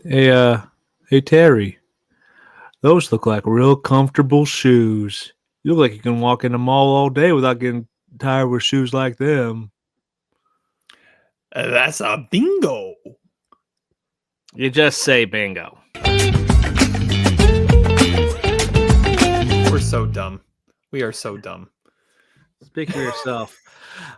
Hey, hey Terry, those look like real comfortable shoes. You look like you can walk in the mall all day without getting tired with shoes like them. That's a bingo. You just say bingo. We're so dumb. We are so dumb. Speak for yourself.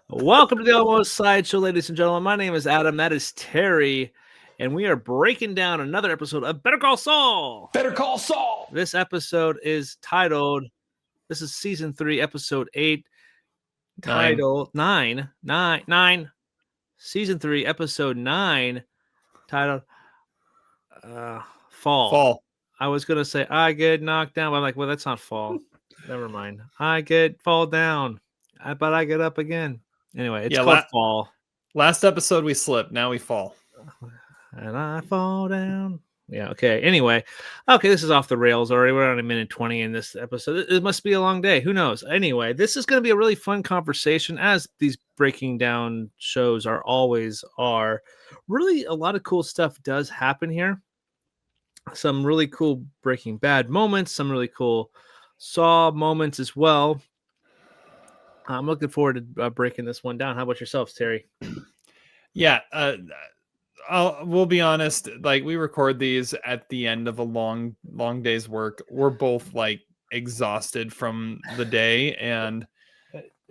Welcome to the Almost Sideshow, ladies and gentlemen. My name is Adam. That is Terry. And we are breaking down another episode of Better Call Saul. Better Call Saul. This episode is titled, this is season 3, episode 8, title 9, season 3, episode 9, titled Fall. I was going to say, I get knocked down, but I'm like, well, that's not fall. Never mind. I get fall down, but I get up again. Anyway, it's called Fall. Last episode we slipped, now we fall. And I fall down. Yeah, okay. Anyway, this is off the rails already. We're on a minute 20 in this episode. It must be a long day. Who knows? Anyway, this is going to be a really fun conversation, as these breaking down shows always are. Really, a lot of cool stuff does happen here. Some really cool Breaking Bad moments, some really cool Saw moments as well. I'm looking forward to breaking this one down. How about yourselves, Terry? Yeah, we'll be honest. Like, we record these at the end of a long day's work. We're both like exhausted from the day, and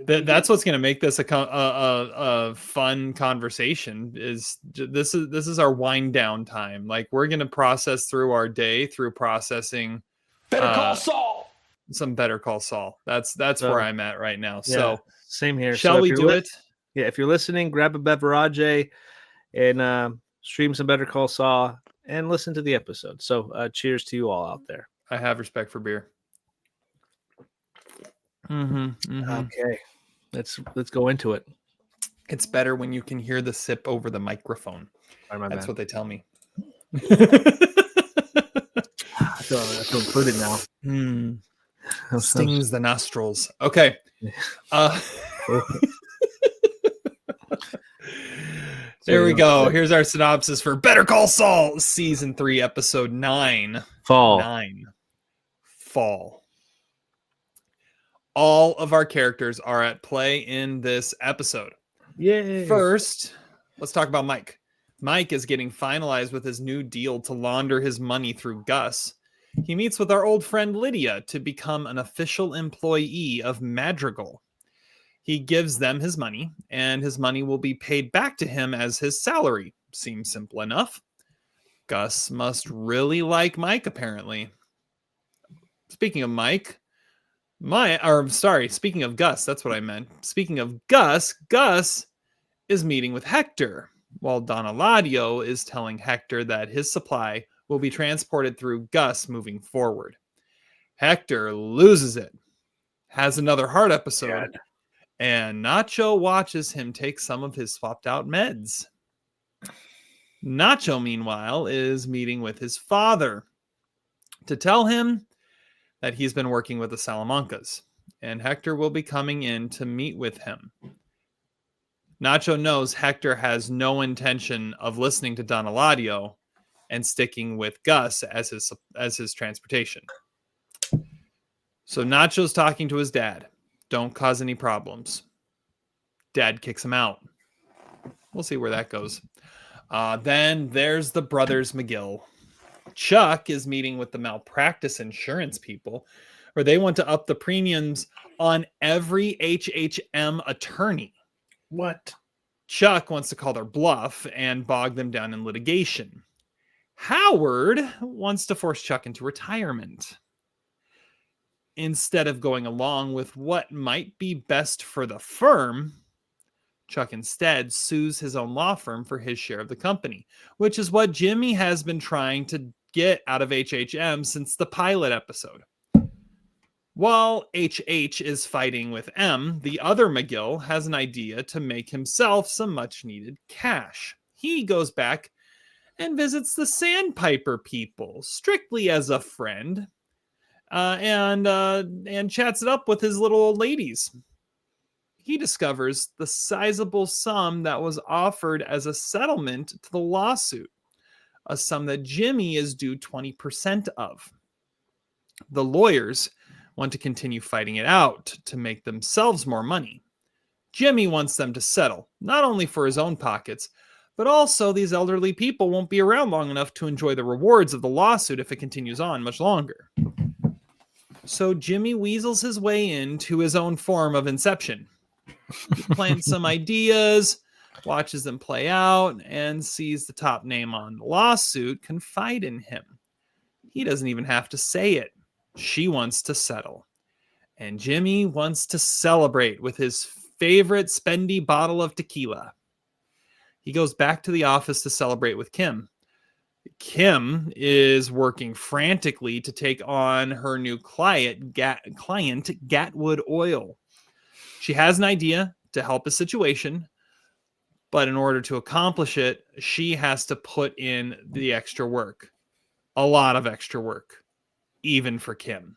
that's what's going to make this a fun conversation. This is our wind down time. Like, we're going to process through our day through processing. Better Call Saul. Some Better Call Saul. That's where I'm at right now. Yeah, so same here. Shall we do it? Yeah, if you're listening, grab a beverage and stream some Better Call Saul and listen to the episode. So cheers to you all out there. I have respect for beer. Okay, let's go into it. It's better when you can hear the sip over the microphone. That's what they tell me. I feel included now. Stings the nostrils. Okay. There we go. Here's our synopsis for Better Call Saul, season 3, episode 9. Fall. All of our characters are at play in this episode. Yay. First, let's talk about Mike. Mike is getting finalized with his new deal to launder his money through Gus. He meets with our old friend Lydia to become an official employee of Madrigal. He gives them his money, and his money will be paid back to him as his salary. Seems simple enough. Gus must really like Mike, apparently. Speaking of speaking of Gus, that's what I meant. Speaking of Gus, Gus is meeting with Hector, while Don Eladio is telling Hector that his supply will be transported through Gus moving forward. Hector loses it, has another heart episode, and Nacho watches him take some of his swapped out meds. Nacho, meanwhile, is meeting with his father to tell him that he's been working with the Salamancas, and Hector will be coming in to meet with him. Nacho knows Hector has no intention of listening to Don Eladio and sticking with Gus as his transportation. So Nacho's talking to his dad. Don't cause any problems. Dad kicks him out. We'll see where that goes. Then there's the brothers McGill. Chuck is meeting with the malpractice insurance people, where they want to up the premiums on every HHM attorney. What? Chuck wants to call their bluff and bog them down in litigation. Howard wants to force Chuck into retirement. Instead of going along with what might be best for the firm, Chuck instead sues his own law firm for his share of the company, which is what Jimmy has been trying to get out of HHM since the pilot episode. While HH is fighting with M, the other McGill has an idea to make himself some much-needed cash. He goes back and visits the Sandpiper people, strictly as a friend, and chats it up with his little old ladies. He discovers the sizable sum that was offered as a settlement to the lawsuit. a sum that Jimmy is due 20% of. The lawyers want to continue fighting it out to make themselves more money. Jimmy wants them to settle, not only for his own pockets, but also these elderly people won't be around long enough to enjoy the rewards of the lawsuit if it continues on much longer. So Jimmy weasels his way into his own form of inception. He plants some ideas, watches them play out, and sees the top name on the lawsuit confide in him. He doesn't even have to say it. She wants to settle. And Jimmy wants to celebrate with his favorite spendy bottle of tequila. He goes back to the office to celebrate with Kim. Kim is working frantically to take on her new client, Gatwood Oil. She has an idea to help a situation, but in order to accomplish it, she has to put in the extra work. A lot of extra work, even for Kim.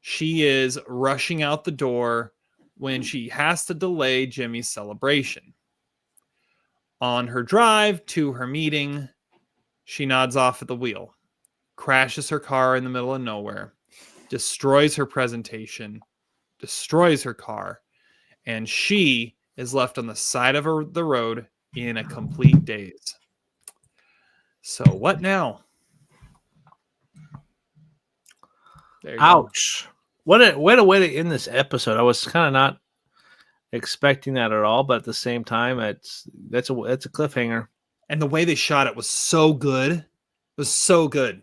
She is rushing out the door when she has to delay Jimmy's celebration. On her drive to her meeting, she nods off at the wheel, crashes her car in the middle of nowhere, destroys her presentation, destroys her car, and she is left on the side of the road in a complete daze. So what now? There you Ouch. What a way to end this episode. I was kind of not expecting that at all, but at the same time, that's a cliffhanger. And the way they shot it was so good. It was so good.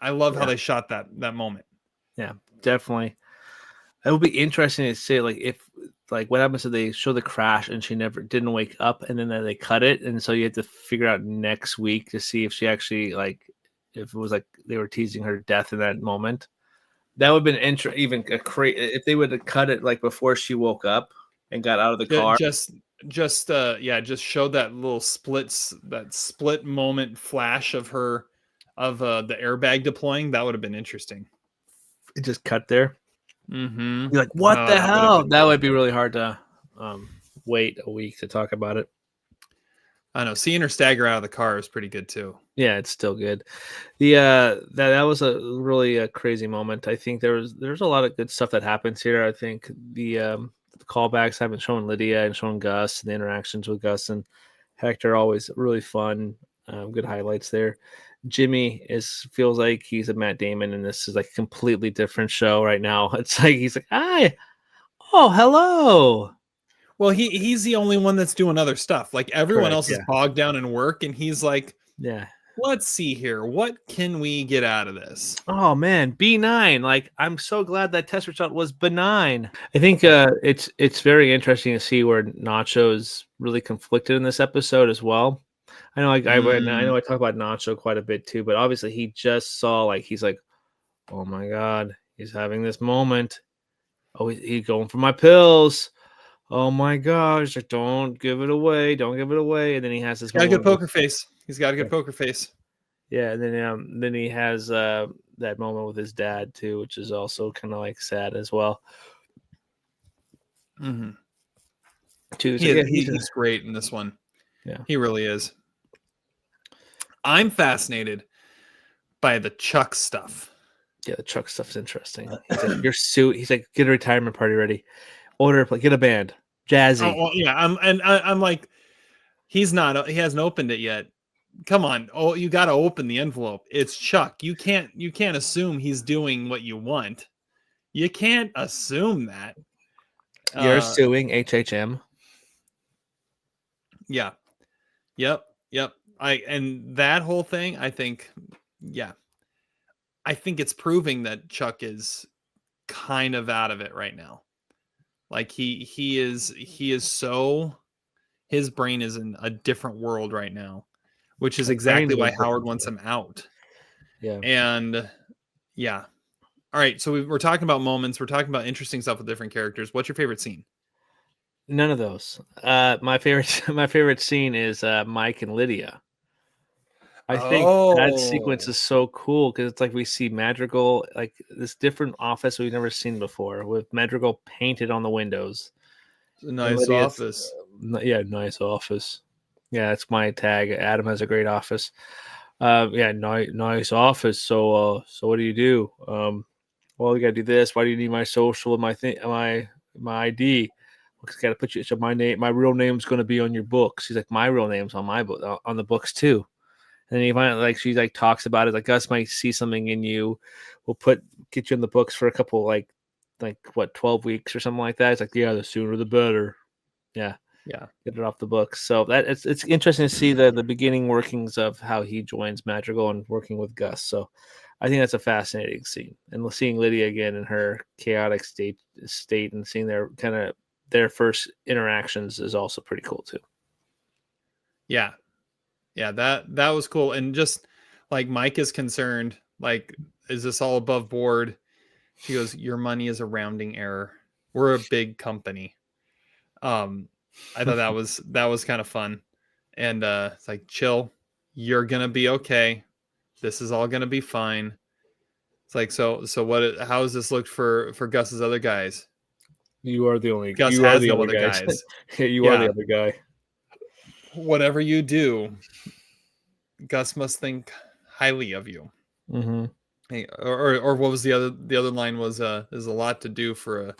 I love how they shot that moment. Yeah, definitely. It would be interesting to see, what happens if they show the crash and she never didn't wake up, and then they cut it, and so you have to figure out next week to see if she actually if it was they were teasing her death in that moment. That would have been if they would have cut it before she woke up and got out of the car. Just showed that little split moment flash of her the airbag deploying. That would have been interesting. It just cut there. Mm-hmm. You're like, what the hell? That would be really hard to wait a week to talk about it. I know. Seeing her stagger out of the car is pretty good too. Yeah, it's still good. That was a really crazy moment. I think there's a lot of good stuff that happens here. I think the callbacks have been showing Lydia and showing Gus, and the interactions with Gus and Hector are always really fun. Good highlights there. Jimmy feels like he's a Matt Damon, and this is a completely different show right now. It's he's like, hi, oh, hello. Well, he's the only one that's doing other stuff. Everyone else is bogged down in work, and he's like, yeah. Let's see here. What can we get out of this? Oh man, B9. I'm so glad that test result was benign. I think it's very interesting to see where Nacho's really conflicted in this episode as well. I know I know I talk about Nacho quite a bit too, but obviously he just saw he's like, oh my god, he's having this moment. Oh, he's going for my pills. Oh my gosh, don't give it away. Don't give it away. And then he has this. Got a good poker face. He's got a good poker face. Yeah, and then he has that moment with his dad too, which is also kind of sad as well. Mm-hmm. Too. So He's great in this one. Yeah, he really is. I'm fascinated by the Chuck stuff. Yeah, the Chuck stuff's interesting. He's like, your suit. He's like, get a retirement party ready. Order, get a band. Jazzy. Oh, well, yeah, I'm like, he hasn't opened it yet. Come on. Oh, you got to open the envelope. It's Chuck. You can't assume he's doing what you want. You can't assume that. You're suing HHM. Yeah. Yep. And that whole thing, I think it's proving that Chuck is kind of out of it right now. He is so, his brain is in a different world right now, which is exactly why Howard wants him out. Yeah. And yeah. All right. So we're talking about moments. We're talking about interesting stuff with different characters. What's your favorite scene? None of those. My favorite scene is Mike and Lydia. I think that sequence is so cool because it's we see Madrigal, this different office we've never seen before, with Madrigal painted on the windows. It's a nice office. Yeah, nice office. Yeah, that's my tag. Adam has a great office. Yeah, nice office. So what do you do? Well, you gotta do this. Why do you need my social and my ID? Because I gotta put you. So my real name's gonna be on your books. She's like, my real name's on my book, on the books too. And then you find like she like talks about it. Like Gus might see something in you. We'll get you in the books for a couple like what 12 weeks or something like that. It's like, yeah, the sooner the better. Yeah. Yeah. Get it off the books. So that it's interesting to see the beginning workings of how he joins Madrigal and working with Gus. So I think that's a fascinating scene. And seeing Lydia again in her chaotic state and seeing their first interactions is also pretty cool too. Yeah. Yeah, that was cool. And just like Mike is concerned, like, is this all above board? She goes, your money is a rounding error. We're a big company. I thought that was kind of fun. And it's like, chill, you're gonna be okay. This is all gonna be fine. It's like, so how has this looked for Gus's other guys? You are the only Gus you are has the no other other guys. guys. You are the other guy. Whatever you do, Gus must think highly of you. Mm-hmm. Hey, or what was the other line was there's a lot to do for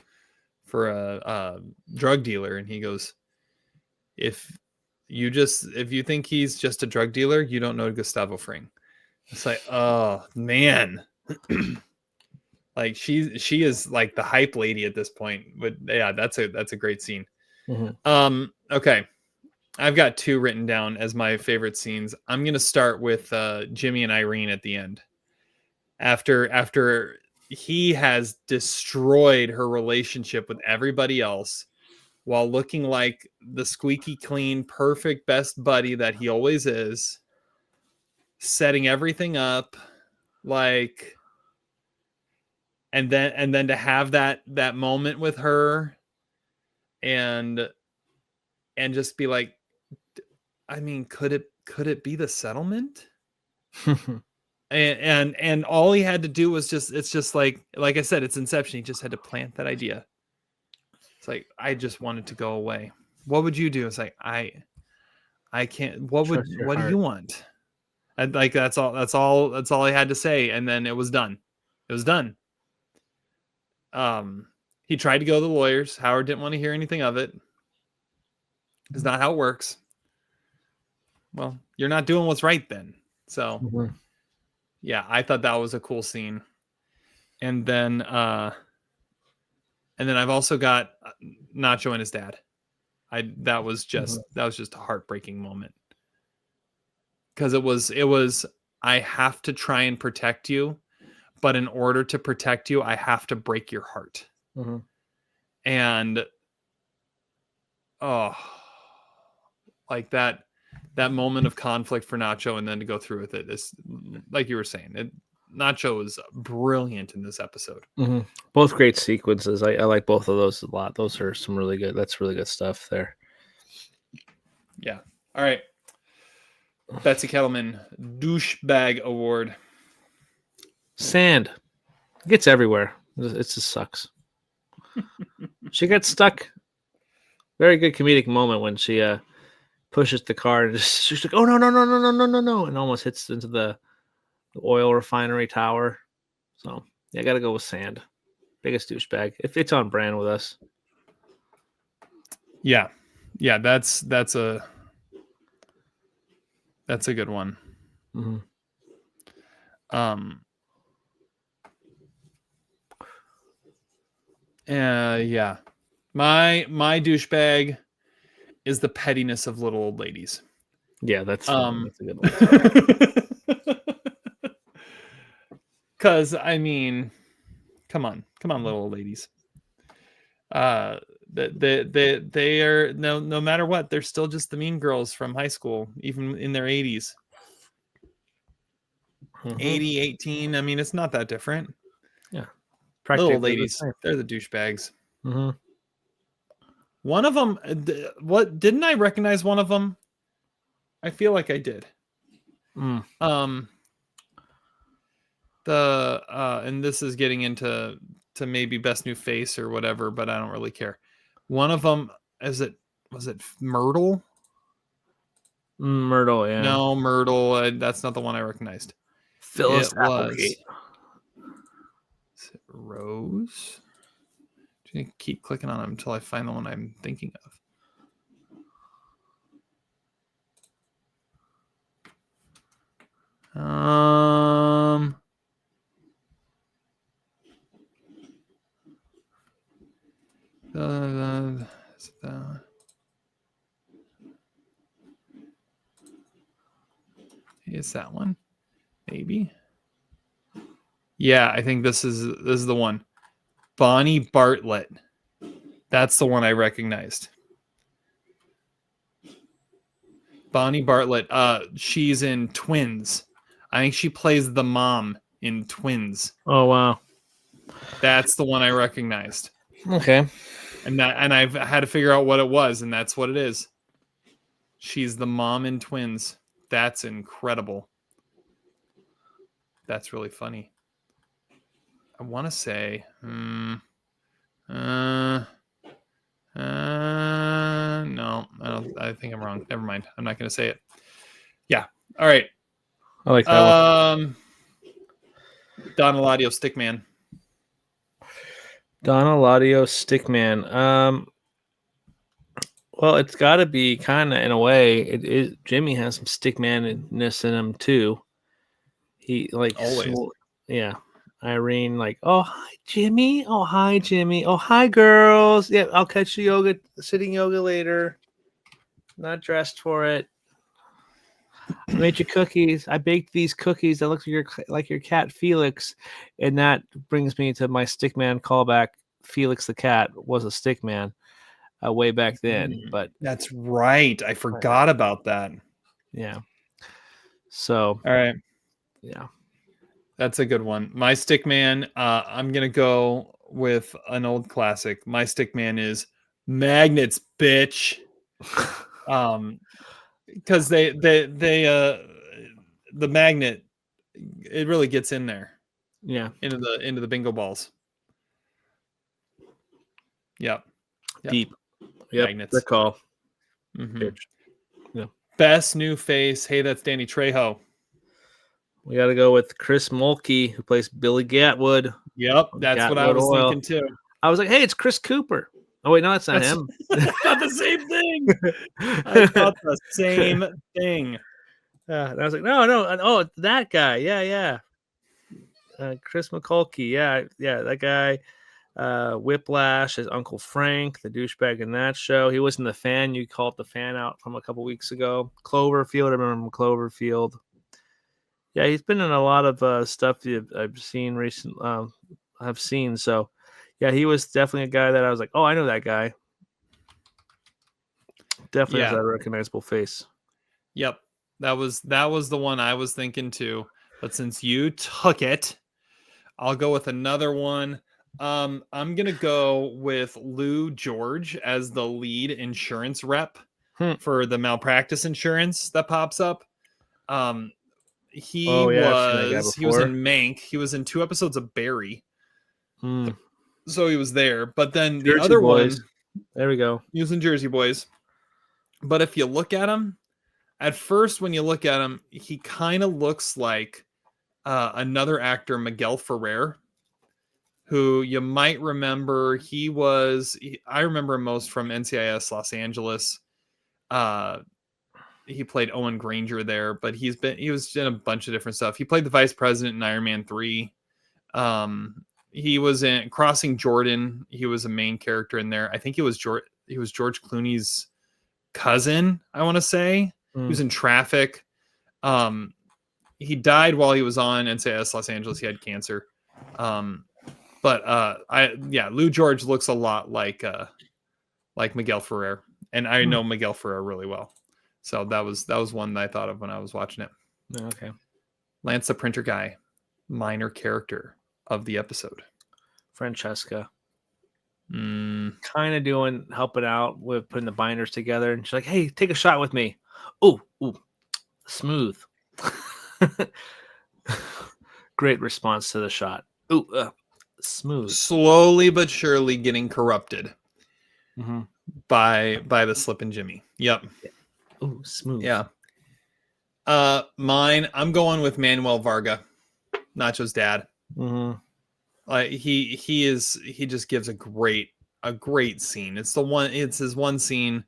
a drug dealer, and he goes, if you think he's just a drug dealer, you don't know Gustavo Fring. It's like, oh man. Like she is like the hype lady at this point. But yeah, that's a great scene. Mm-hmm. Okay. I've got 2 written down as my favorite scenes. I'm gonna start with Jimmy and Irene at the end. After he has destroyed her relationship with everybody else while looking like the squeaky clean, perfect best buddy that he always is, setting everything up, like, and then to have that moment with her and just be like, I mean, could it be the settlement? And all he had to do was it's just like I said, it's Inception. He just had to plant that idea. It's like, I just wanted to go away. What would you do? It's like, I can't. What do you want? And like, that's all I had to say. And then it was done. It was done. He tried to go to the lawyers. Howard didn't want to hear anything of it. It's not how it works. Well, you're not doing what's right then. So yeah, I thought that was a cool scene. And then I've also got Nacho and his dad. That was just a heartbreaking moment. Because it was I have to try and protect you, but in order to protect you, I have to break your heart. Mm-hmm. And like that moment of conflict for Nacho, and then to go through with it is, like you were saying, Nacho is brilliant in this episode. Mm-hmm. Both great sequences. I like both of those a lot. Those are some really good. That's really good stuff there. Yeah. All right. Betsy Kettleman douchebag award. Sand gets everywhere. It just sucks. She gets stuck. Very good comedic moment when she pushes the car and she's like, oh no, and almost hits into the oil refinery tower. So yeah, I gotta go with Sand. Biggest douchebag. If it's on brand with us. Yeah. That's a good one. Mm-hmm. Yeah. My douchebag is the pettiness of little old ladies. Yeah, that's a good one. Because I mean, come on, little old ladies. They are no matter what, they're still just the mean girls from high school, even in their 80s. 80, 18. I mean, it's not that different. Yeah. Little old ladies, they're the douchebags. Mm-hmm. One of them, what didn't I recognize one of them? I feel like I did. And this is getting into maybe best new face or whatever, but I don't really care. One of them, was it Myrtle? Myrtle, yeah. No, Myrtle. That's not the one I recognized. Phyllis It was Applegate. Is it Rose? Just keep clicking on them until I find the one I'm thinking of. Is it that one? Is that one? Maybe. Yeah, I think this is the one. Bonnie Bartlett. That's the one I recognized. Bonnie Bartlett. She's in Twins. I think she plays the mom in Twins. Oh wow. That's the one I recognized. Okay. And I've had to figure out what it was, and that's what it is. She's the mom in Twins. That's incredible. That's really funny. I want to say, no, I think I'm wrong. Never mind. I'm not going to say it. Yeah. All right. I like that one. Don Eladio Stickman. Don Eladio Stickman. Well, it's got to be kind of in a way. It is. Jimmy has some stickman-ness in him too. He like Always. Yeah. Irene, like, oh hi Jimmy, oh hi Jimmy, oh hi girls. Yeah, I'll catch you sitting yoga later. Not dressed for it. I made you cookies. I baked these cookies that look like your cat Felix, and that brings me to my stickman callback. Felix the cat was a stickman way back then, but that's right. I forgot about that. Yeah. So all right. Yeah. That's a good one. My stickman, I'm going to go with an old classic. My stickman is Magnets, bitch. Because the magnet, it really gets in there. Yeah. Into the bingo balls. Yep. Deep. Yep. Magnets. Good call. Mm-hmm. Yeah. Best new face. Hey, that's Danny Trejo. We got to go with Chris Mulkey, who plays Billy Gatwood. Yep, that's what I was thinking too. I was like, hey, it's Chris Cooper. Oh, wait, no, that's not him. I thought the same thing. I thought the same thing. And I was like, no. Oh, that guy. Yeah. Chris McCulkey. Yeah, that guy. Whiplash is Uncle Frank, the douchebag in that show. He was in The Fan. You called The Fan out from a couple weeks ago. Cloverfield. I remember him, Cloverfield. Yeah, he's been in a lot of stuff I've seen recently. So, yeah, he was definitely a guy that I was like, oh, I know that guy. Definitely has that recognizable face. Yep, that was the one I was thinking too. But since you took it, I'll go with another one. I'm gonna go with Lou George as the lead insurance rep for the malpractice insurance that pops up. He was in Mank. He was in 2 episodes of Barry. So he was there. But then Jersey the other Boys. one, there we go. He was in Jersey Boys. But if you look at him, at first when you look at him, he kind of looks like another actor, Miguel Ferrer, who you might remember. I remember him most from NCIS Los Angeles. He played Owen Granger there, but he was in a bunch of different stuff. He played the vice president in Iron Man 3. He was in Crossing Jordan. He was a main character in there. I think he was George Clooney's cousin, I want to say. He was in Traffic. He died while he was on NCIS Los Angeles. He had cancer. Lou George looks a lot like Miguel Ferrer, and I know Miguel Ferrer really well. So that was one that I thought of when I was watching it. Okay. Lance the Printer Guy, minor character of the episode. Francesca. Kind of helping out with putting the binders together. And she's like, hey, take a shot with me. Ooh, smooth. Great response to the shot. Ooh, smooth. Slowly but surely getting corrupted mm-hmm. by the Slippin' Jimmy. Yep. Ooh, smooth. Yeah. Mine, I'm going with Manuel Varga, Nacho's dad. Mm-hmm. Like he just gives a great scene. It's his one scene.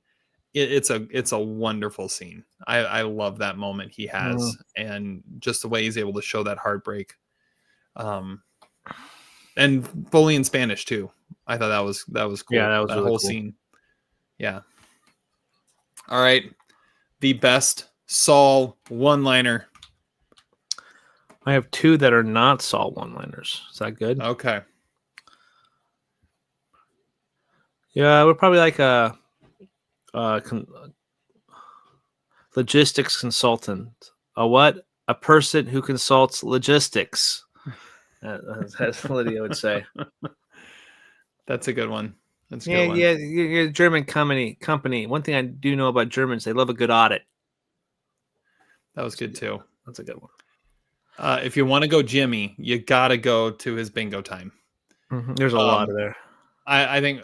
It's a wonderful scene. I love that moment he has, and just the way he's able to show that heartbreak. And fully in Spanish too. I thought that was cool. Yeah, that was that really whole cool. scene. Yeah. All right. The best Saul one-liner. I have two that are not Saul one-liners. Is that good? Okay. Yeah, we're probably like a logistics consultant. A what? A person who consults logistics. As Lydia would say. That's a good one. That's a Yeah, good one. yeah. You're a German company. One thing I do know about Germans, they love a good audit. That was good too. That's a good one. If you want to go Jimmy, you gotta go to his bingo time. There's a lot of there. I think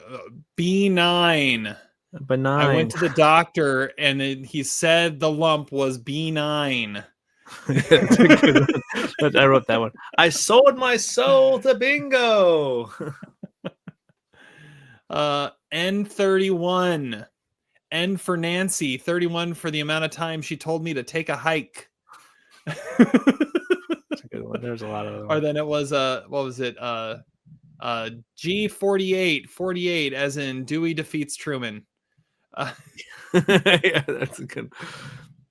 B9. Benign. I went to the doctor and he said the lump was B9. That's a good one. I wrote that one. I sold my soul to bingo. N31. N for Nancy. 31 for the amount of time she told me to take a hike. That's a good one. There's a lot of them. Or then it was what was it? G48. 48 as in Dewey defeats Truman. Yeah, that's a good.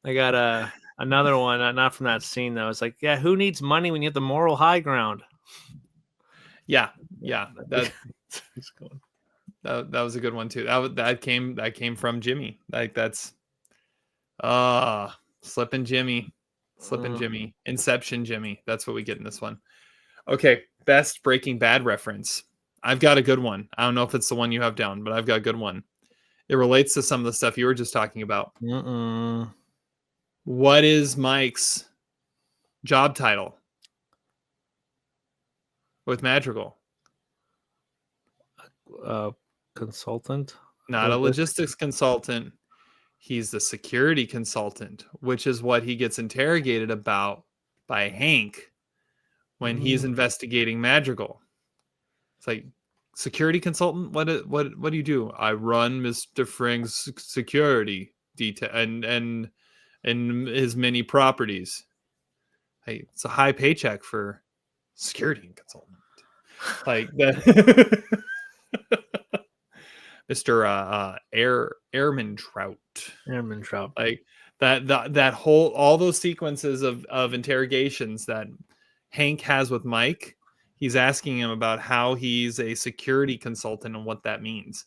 I got another one, not from that scene though. It's like, yeah, who needs money when you have the moral high ground? Yeah. That's That was a good one too. That came from Jimmy. Like that's slipping Jimmy. Inception Jimmy. That's what we get in this one. Okay, best Breaking Bad reference. I've got a good one. I don't know if it's the one you have down, but I've got a good one. It relates to some of the stuff you were just talking about. What is Mike's job title with Madrigal? Consultant? Not a logistics consultant. He's the security consultant, which is what he gets interrogated about by Hank when he's investigating Madrigal. It's like, security consultant? What do you do? I run Mr. Frank's security detail and his many properties. Hey, it's a high paycheck for security consultant. Like that. Mr. Airman Trout. Airman Trout. Like that whole, all those sequences of interrogations that Hank has with Mike, he's asking him about how he's a security consultant and what that means.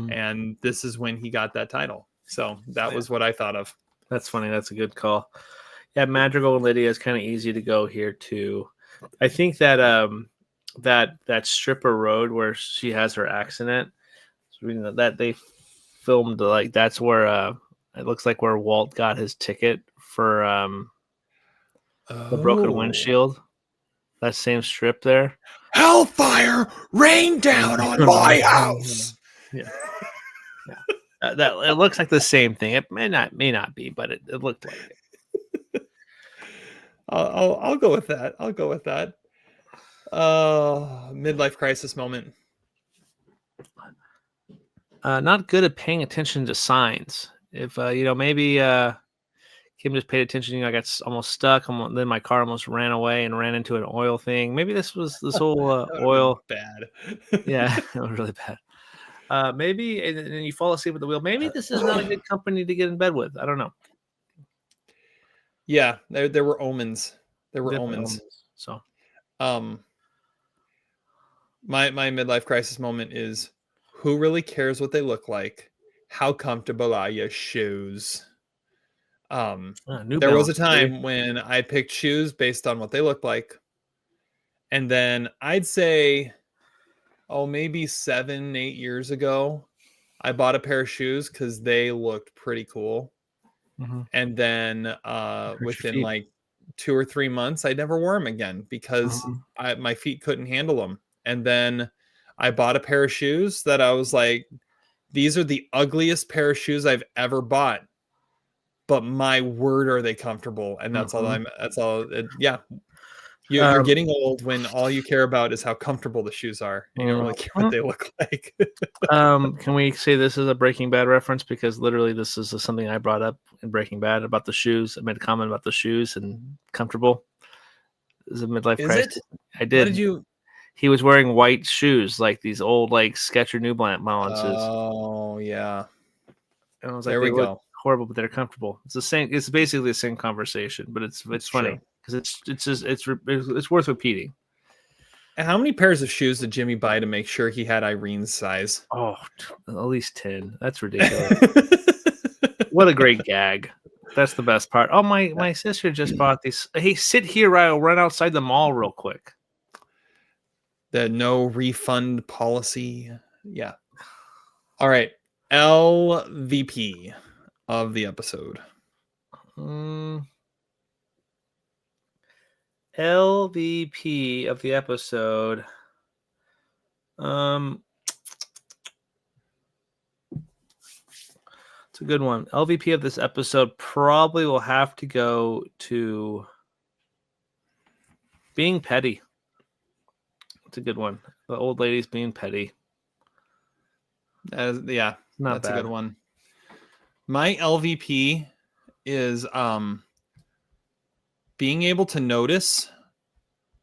And this is when he got that title. So that was what I thought of. That's funny. That's a good call. Yeah, Madrigal and Lydia is kind of easy to go here too. I think that that stripper road where she has her accident, that they filmed, like that's where it looks like where Walt got his ticket for the broken windshield. That same strip there. Hellfire rain down on my house. Yeah. That it looks like the same thing. It may not be, but it looked like it. I'll go with that. Midlife crisis moment. Not good at paying attention to signs. If maybe Kim just paid attention. I got almost stuck. Then my car almost ran away and ran into an oil thing. Maybe this whole oil bad. Yeah, it was really bad. Maybe and you fall asleep at the wheel. Maybe this is not a good company to get in bed with. I don't know. Yeah, there were omens. So, my midlife crisis moment is, who really cares what they look like? How comfortable are your shoes? There was a time when I picked shoes based on what they looked like. And then I'd say, maybe 7-8 years ago, I bought a pair of shoes because they looked pretty cool. And then within like 2 or 3 months, I never wore them again because my feet couldn't handle them. And then I bought a pair of shoes that I was like, these are the ugliest pair of shoes I've ever bought, but my word, are they comfortable? And that's all yeah. You're getting old when all you care about is how comfortable the shoes are. And you don't really care what they look like. Can we say this is a Breaking Bad reference? Because literally this is something I brought up in Breaking Bad about the shoes. I made a comment about the shoes and comfortable. This is a midlife crisis. I did. What did you? He was wearing white shoes, like these old like Skechers New Balances. Oh yeah. And I was There like, we they look go. horrible, but they're comfortable. It's the same. It's basically the same conversation, but it's funny because it's worth repeating. And how many pairs of shoes did Jimmy buy to make sure he had Irene's size? Oh, at least 10. That's ridiculous. What a great gag. That's the best part. Oh, my sister just bought these. Hey, sit here. I'll run outside the mall real quick. The no refund policy. Yeah. All right. LVP of the episode. LVP of the episode. It's a good one. LVP of this episode probably will have to go to being petty. It's a good one. The old lady's being petty. That's bad. A good one. My LVP is being able to notice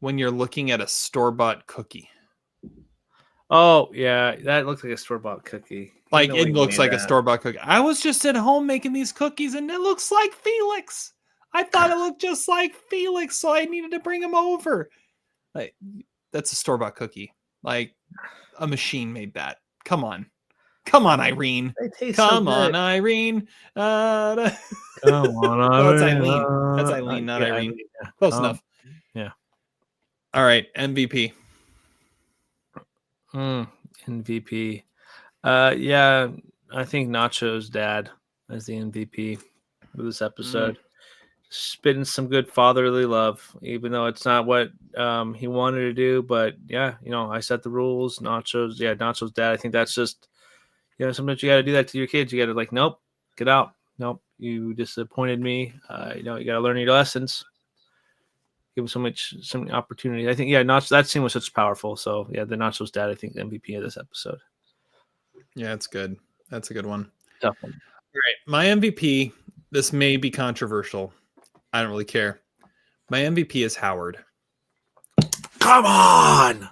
when you're looking at a store-bought cookie. Oh, yeah, that looks like a store-bought cookie. Like, it looks like a store-bought cookie. I was just at home making these cookies, and it looks like Felix. I thought it looked just like Felix, so I needed to bring him over. Like, that's a store-bought cookie. Like, a machine made that. Come on. Come on, Irene. Come on, Irene. Come on, Oh, that's Eileen. That's Eileen, not Irene. Eileen, yeah. Close enough. Yeah. All right, MVP. MVP. Yeah, I think Nacho's dad as the MVP for this episode. Spitting some good fatherly love, even though it's not what he wanted to do. But yeah, I set the rules. Nacho's dad. I think that's just, sometimes you got to do that to your kids. You got to like, nope, get out. Nope, you disappointed me. You got to learn your lessons. Give him some opportunity. I think, that scene was such powerful. So yeah, the Nacho's dad, I think the MVP of this episode. Yeah, it's good. That's a good one. Tough one. All right, my MVP. This may be controversial. I don't really care. My MVP is Howard. Come on!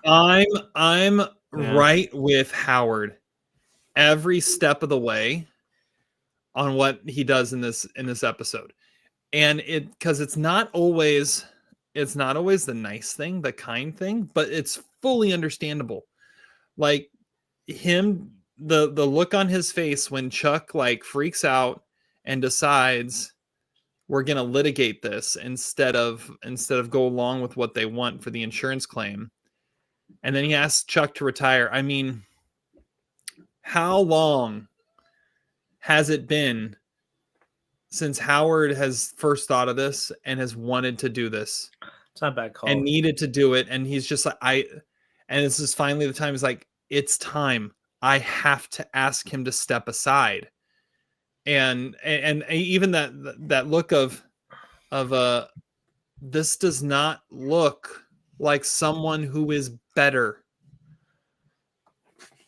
I'm right with Howard every step of the way on what he does in this episode. And because it's not always the nice thing, the kind thing, but it's fully understandable. Like him, the look on his face when Chuck like freaks out and decides we're going to litigate this instead of go along with what they want for the insurance claim. And then he asks Chuck to retire. I mean, how long has it been since Howard has first thought of this and has wanted to do this? It's not a bad call. And needed to do it. And he's just like, and this is finally the time. He's like, it's time. I have to ask him to step aside. And even that look of this does not look like someone who is better.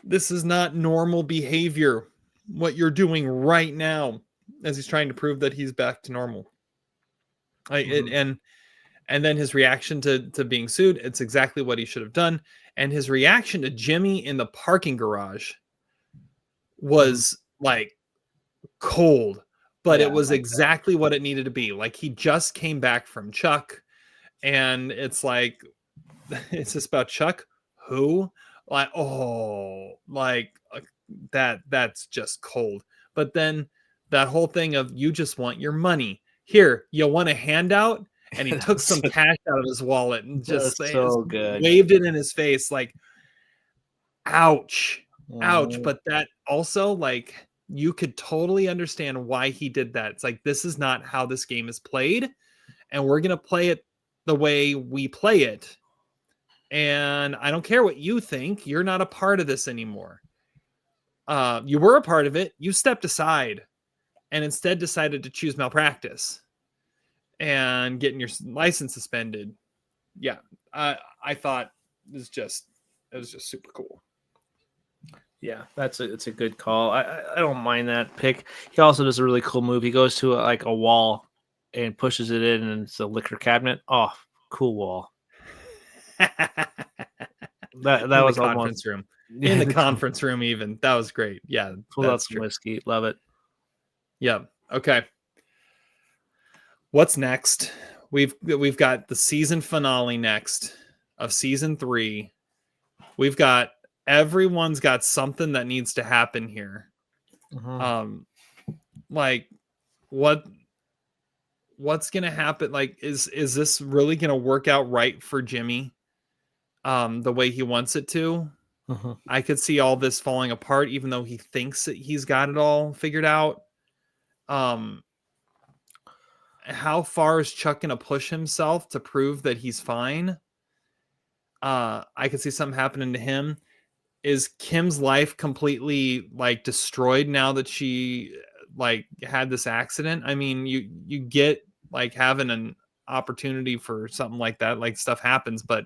This is not normal behavior. What you're doing right now, as he's trying to prove that he's back to normal. And then his reaction to being sued, it's exactly what he should have done. And his reaction to Jimmy in the parking garage was like cold, but it was exactly what it needed to be. Like he just came back from Chuck, and it's like, it's just about Chuck. Who? Like, oh, like that's just cold. But then that whole thing of you just want your money. Here, you want a handout? And he took some cash out of his wallet and just waved it in his face. Like, ouch. But that also, like, you could totally understand why he did that. It's like, this is not how this game is played, and we're going to play it the way we play it. And I don't care what you think. You're not a part of this anymore. You were a part of it. You stepped aside. and instead decided to choose malpractice and getting your license suspended. Yeah, I thought it was just super cool. Yeah, it's a good call. I don't mind that pick. He also does a really cool move. He goes to a wall and pushes it in, and it's a liquor cabinet. Oh, cool wall. That In was the almost conference room. In the conference room, even that was great. Yeah, pulled out that's some true. whiskey. Love it. Yeah. Okay. What's next? We've got the season finale next of season 3. We've got everyone's got something that needs to happen here. Like what's gonna happen? Like, is this really gonna work out right for Jimmy? The way he wants it to. I could see all this falling apart, even though he thinks that he's got it all figured out. How far is Chuck gonna push himself to prove that he's fine? I could see something happening to him. Is Kim's life completely like destroyed now that she like had this accident? I mean, you get like having an opportunity for something like that, like stuff happens, but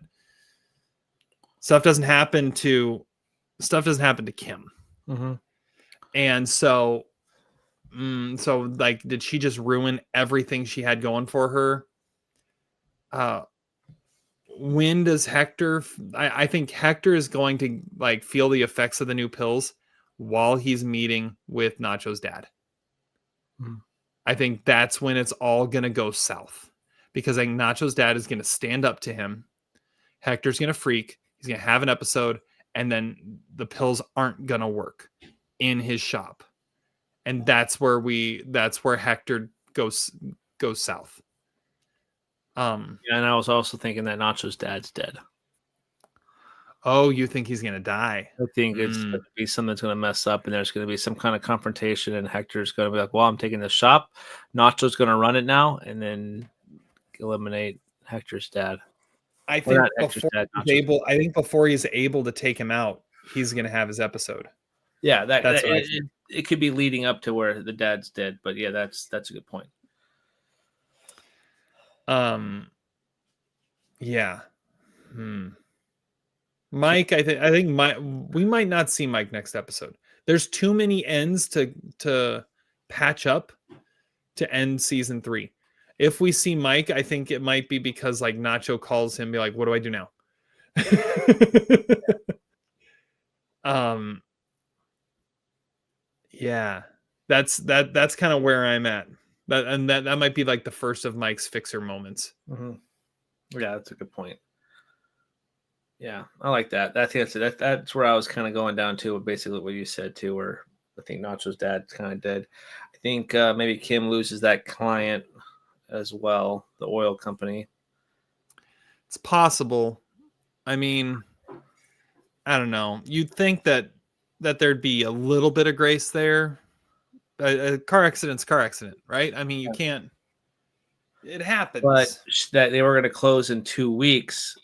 stuff doesn't happen to Kim. And so like, did she just ruin everything she had going for her? When does Hector, I think Hector is going to like feel the effects of the new pills while he's meeting with Nacho's dad. I think that's when it's all going to go south, because I think Nacho's dad is going to stand up to him. Hector's going to freak. He's going to have an episode, and then the pills aren't going to work in his shop. And that's where Hector goes south. And I was also thinking that Nacho's dad's dead. Oh, you think he's gonna die? I think it's going to be something that's going to mess up, and there's going to be some kind of confrontation, and Hector's going to be like, well, I'm taking the shop. Nacho's going to run it now, and then eliminate Hector's dad. I think before he's able to take him out, he's going to have his episode. Yeah, it could be leading up to where the dad's dead, but yeah, that's a good point. Yeah. Mike, I think we might not see Mike next episode. There's too many ends to patch up to end season 3. If we see Mike, I think it might be because like Nacho calls him, be like, "What do I do now?" Yeah, that's kind of where I'm at. That might be like the first of Mike's fixer moments. Yeah, that's a good point. Yeah, I like that. That's where I was kind of going down to, basically what you said too, where I think Nacho's dad's kind of dead. I think maybe Kim loses that client as well, the oil company. It's possible. I mean, I don't know. You'd think that there'd be a little bit of grace there. A car accident's car accident, right? I mean, you can't. It happens. But that they were going to close in 2 weeks,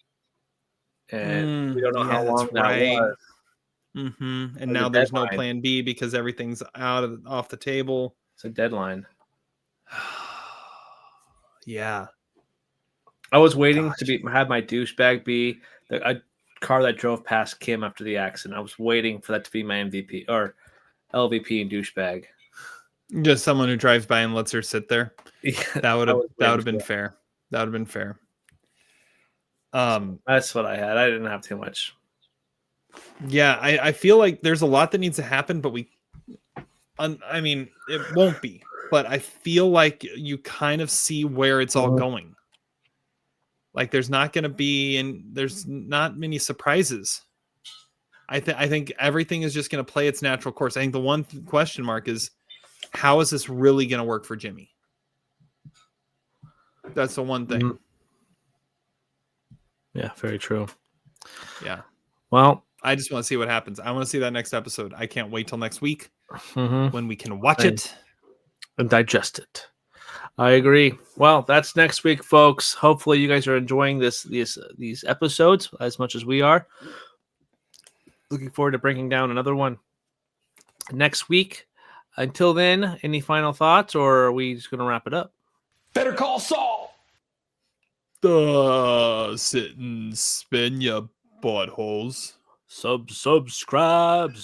and we don't know how long that was. And now there's no plan B because everything's off the table. It's a deadline. Yeah. I was waiting to have my douchebag be a car that drove past Kim after the accident. I was waiting for that to be my MVP or LVP and douchebag. Just someone who drives by and lets her sit there. Yeah, that would have been fair. That would have been fair. That's what I had. I didn't have too much. Yeah, I feel like there's a lot that needs to happen, but I mean, it won't be. But I feel like you kind of see where it's all going. Like there's not going to be, and there's not many surprises. I think everything is just going to play its natural course. I think the one question mark is, how is this really going to work for Jimmy? That's the one thing. Yeah, very true. Yeah. Well, I just want to see what happens. I want to see that next episode. I can't wait till next week when we can watch it and digest it. I agree. Well, that's next week, folks. Hopefully you guys are enjoying these episodes as much as we are. Looking forward to breaking down another one next week. Until then, any final thoughts, or are we just going to wrap it up? Better Call Saul. Sit and spin ya buttholes. Subscribe.